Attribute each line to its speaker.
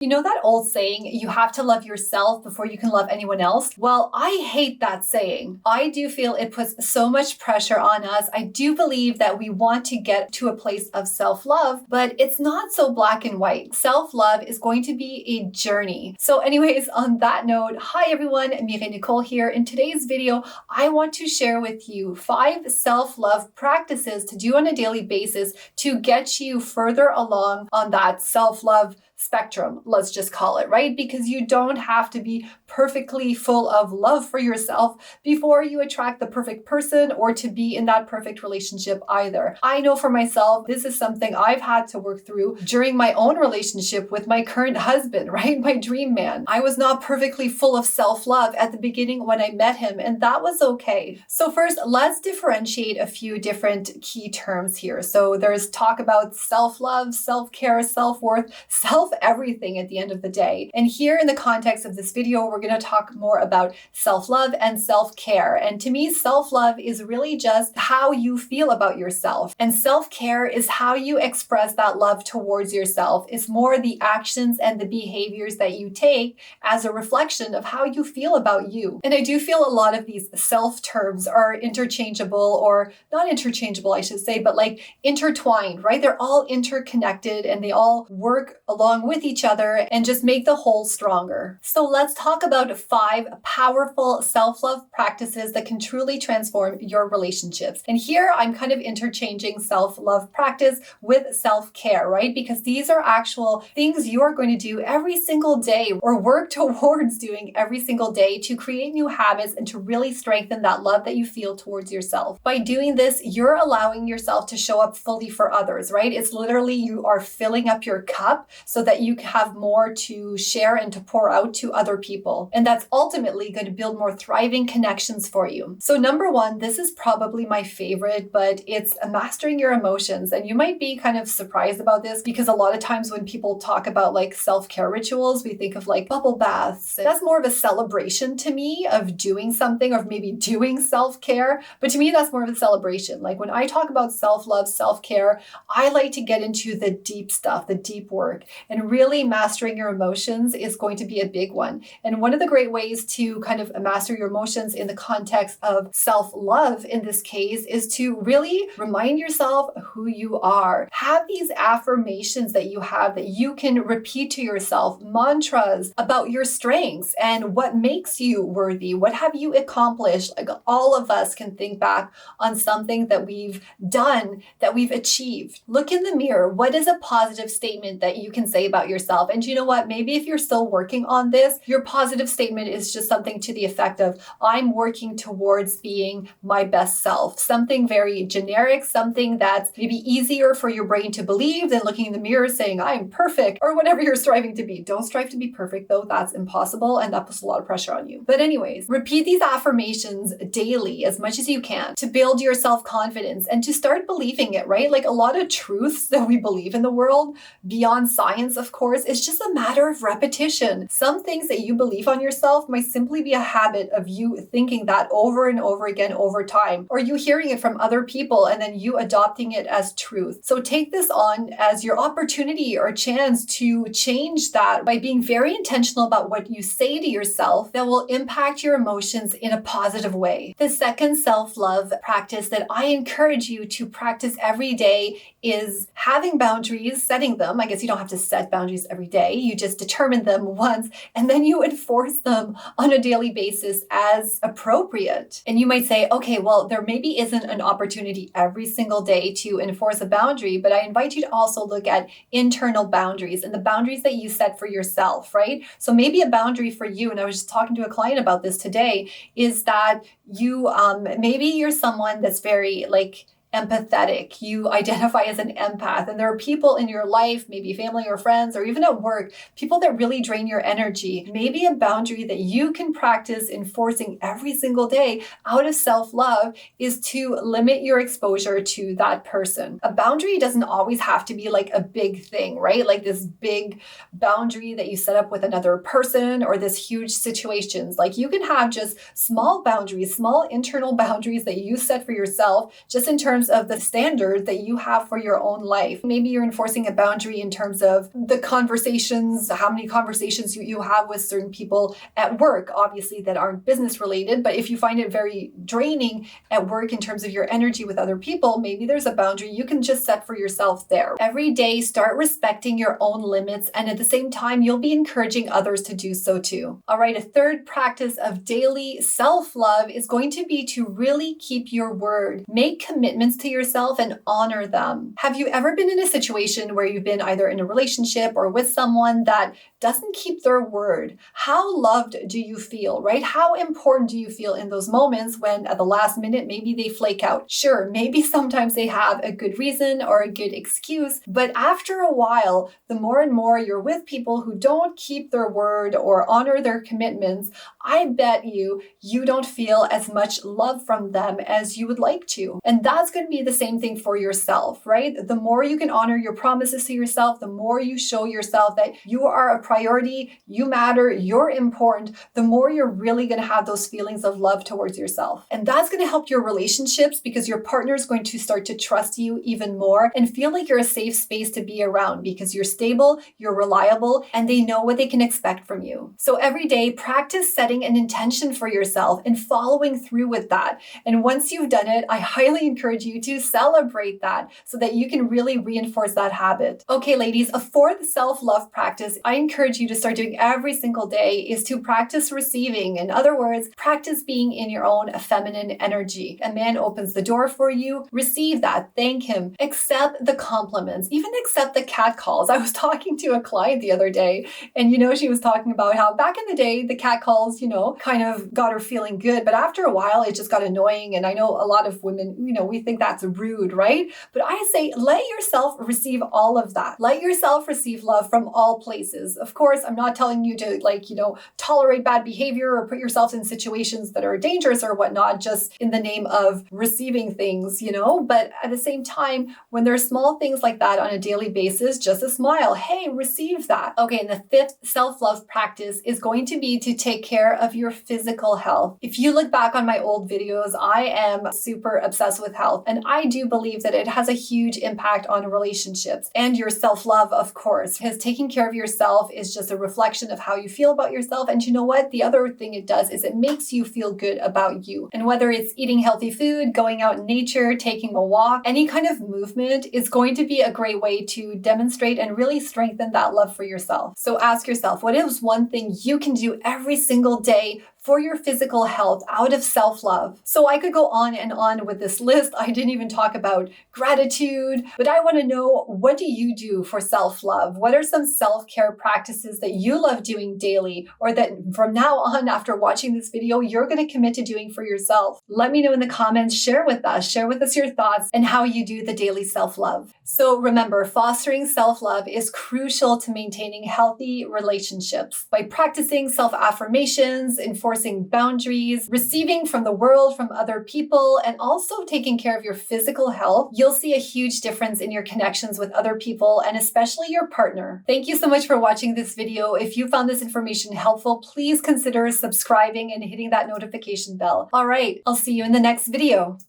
Speaker 1: You know that old saying, you have to love yourself before you can love anyone else? Well, I hate that saying. I do feel it puts so much pressure on us. I do believe that we want to get to a place of self-love, but it's not so black and white. Self-love is going to be a journey. So anyways, on that note, hi everyone, Mireille Nicole here. In today's video, I want to share with you 5 self-love practices to do on a daily basis to get you further along on that self-love spectrum, let's just call it, right? Because you don't have to be perfectly full of love for yourself before you attract the perfect person or to be in that perfect relationship either. I know for myself, this is something I've had to work through during my own relationship with my current husband, right? My dream man. I was not perfectly full of self-love at the beginning when I met him, and that was okay. So first, let's differentiate a few different key terms here. So there's talk about self-love, self-care, self-worth, everything at the end of the day. And here in the context of this video, we're going to talk more about self-love and self-care. And to me, self-love is really just how you feel about yourself. And self-care is how you express that love towards yourself. It's more the actions and the behaviors that you take as a reflection of how you feel about you. And I do feel a lot of these self terms are interchangeable, or not interchangeable, I should say, but like intertwined, right? They're all interconnected and they all work along with each other and just make the whole stronger. So let's talk about 5 powerful self-love practices that can truly transform your relationships. And here I'm kind of interchanging self-love practice with self-care, right? Because these are actual things you are going to do every single day or work towards doing every single day to create new habits and to really strengthen that love that you feel towards yourself. By doing this, you're allowing yourself to show up fully for others, right? It's literally you are filling up your cup so that you have more to share and to pour out to other people. And that's ultimately going to build more thriving connections for you. So number 1, this is probably my favorite, but it's mastering your emotions. And you might be kind of surprised about this because a lot of times when people talk about like self-care rituals, we think of like bubble baths. That's more of a celebration to me of doing something, or maybe doing self-care. But to me, that's more of a celebration. Like when I talk about self-love, self-care, I like to get into the deep stuff, the deep work. And really mastering your emotions is going to be a big one. And one of the great ways to kind of master your emotions in the context of self-love in this case is to really remind yourself who you are. Have these affirmations that you have that you can repeat to yourself, mantras about your strengths and what makes you worthy. What have you accomplished? Like all of us can think back on something that we've done, that we've achieved. Look in the mirror. What is a positive statement that you can say about yourself? And you know what? Maybe if you're still working on this, your positive statement is just something to the effect of, I'm working towards being my best self. Something very generic, something that's maybe easier for your brain to believe than looking in the mirror saying, I'm perfect, or whatever you're striving to be. Don't strive to be perfect though. That's impossible. And that puts a lot of pressure on you. But anyways, repeat these affirmations daily as much as you can to build your self-confidence and to start believing it, right? Like a lot of truths that we believe in the world beyond science, of course, it's just a matter of repetition. Some things that you believe on yourself might simply be a habit of you thinking that over and over again over time, or you hearing it from other people and then you adopting it as truth. So take this on as your opportunity or chance to change that by being very intentional about what you say to yourself that will impact your emotions in a positive way. The second self-love practice that I encourage you to practice every day is having boundaries, setting them. I guess you don't have to set boundaries every day. You just determine them once and then you enforce them on a daily basis as appropriate. And you might say, okay, well, there maybe isn't an opportunity every single day to enforce a boundary, but I invite you to also look at internal boundaries and the boundaries that you set for yourself, right? So maybe a boundary for you, and I was just talking to a client about this today, is that you, maybe you're someone that's very like empathetic. You identify as an empath, and there are people in your life, maybe family or friends, or even at work, people that really drain your energy. Maybe a boundary that you can practice enforcing every single day out of self-love is to limit your exposure to that person. A boundary doesn't always have to be like a big thing, right? Like this big boundary that you set up with another person or this huge situations. Like you can have just small boundaries, small internal boundaries that you set for yourself, just in terms terms of the standard that you have for your own life. Maybe you're enforcing a boundary in terms of the conversations, how many conversations you have with certain people at work, obviously that aren't business related. But if you find it very draining at work in terms of your energy with other people, maybe there's a boundary you can just set for yourself there. Every day, start respecting your own limits, and at the same time, you'll be encouraging others to do so too. All right, a third practice of daily self-love is going to be to really keep your word. Make commitments to yourself and honor them. Have you ever been in a situation where you've been either in a relationship or with someone that doesn't keep their word? How loved do you feel, right? How important do you feel in those moments when at the last minute, maybe they flake out? Sure, maybe sometimes they have a good reason or a good excuse, but after a while, the more and more you're with people who don't keep their word or honor their commitments, I bet you don't feel as much love from them as you would like to. And that's going to be the same thing for yourself, right? The more you can honor your promises to yourself, the more you show yourself that you are a priority, you matter, you're important, the more you're really going to have those feelings of love towards yourself. And that's going to help your relationships because your partner is going to start to trust you even more and feel like you're a safe space to be around because you're stable, you're reliable, and they know what they can expect from you. So every day, practice setting an intention for yourself and following through with that. And once you've done it, I highly encourage you to celebrate that so that you can really reinforce that habit. Okay, ladies, a fourth self-love practice I encourage you to start doing every single day is to practice receiving. In other words, practice being in your own feminine energy. A man opens the door for you, receive that, thank him, accept the compliments, even accept the cat calls. I was talking to a client the other day, and she was talking about how back in the day, the cat calls, kind of got her feeling good, but after a while, it just got annoying. And I know a lot of women, we think that's rude, right? But I say, let yourself receive all of that. Let yourself receive love from all places. Of course, I'm not telling you to tolerate bad behavior or put yourself in situations that are dangerous or whatnot, just in the name of receiving things, but at the same time, when there are small things like that on a daily basis, just a smile, hey, receive that. Okay, and the fifth self-love practice is going to be to take care of your physical health. If you look back on my old videos, I am super obsessed with health, and I do believe that it has a huge impact on relationships and your self-love, of course, because taking care of yourself is just a reflection of how you feel about yourself. And you know what? The other thing it does is it makes you feel good about you. And whether it's eating healthy food, going out in nature, taking a walk, any kind of movement is going to be a great way to demonstrate and really strengthen that love for yourself. So ask yourself, what is one thing you can do every single day for your physical health out of self-love? So I could go on and on with this list. I didn't even talk about gratitude, but I want to know, what do you do for self-love? What are some self-care practices that you love doing daily, or that from now on, after watching this video, you're going to commit to doing for yourself? Let me know in the comments. Share with us your thoughts and how you do the daily self-love. So remember, fostering self-love is crucial to maintaining healthy relationships. By practicing self-affirmations, enforcing boundaries, receiving from the world, from other people, and also taking care of your physical health, you'll see a huge difference in your connections with other people and especially your partner. Thank you so much for watching this video. If you found this information helpful, please consider subscribing and hitting that notification bell. All right, I'll see you in the next video.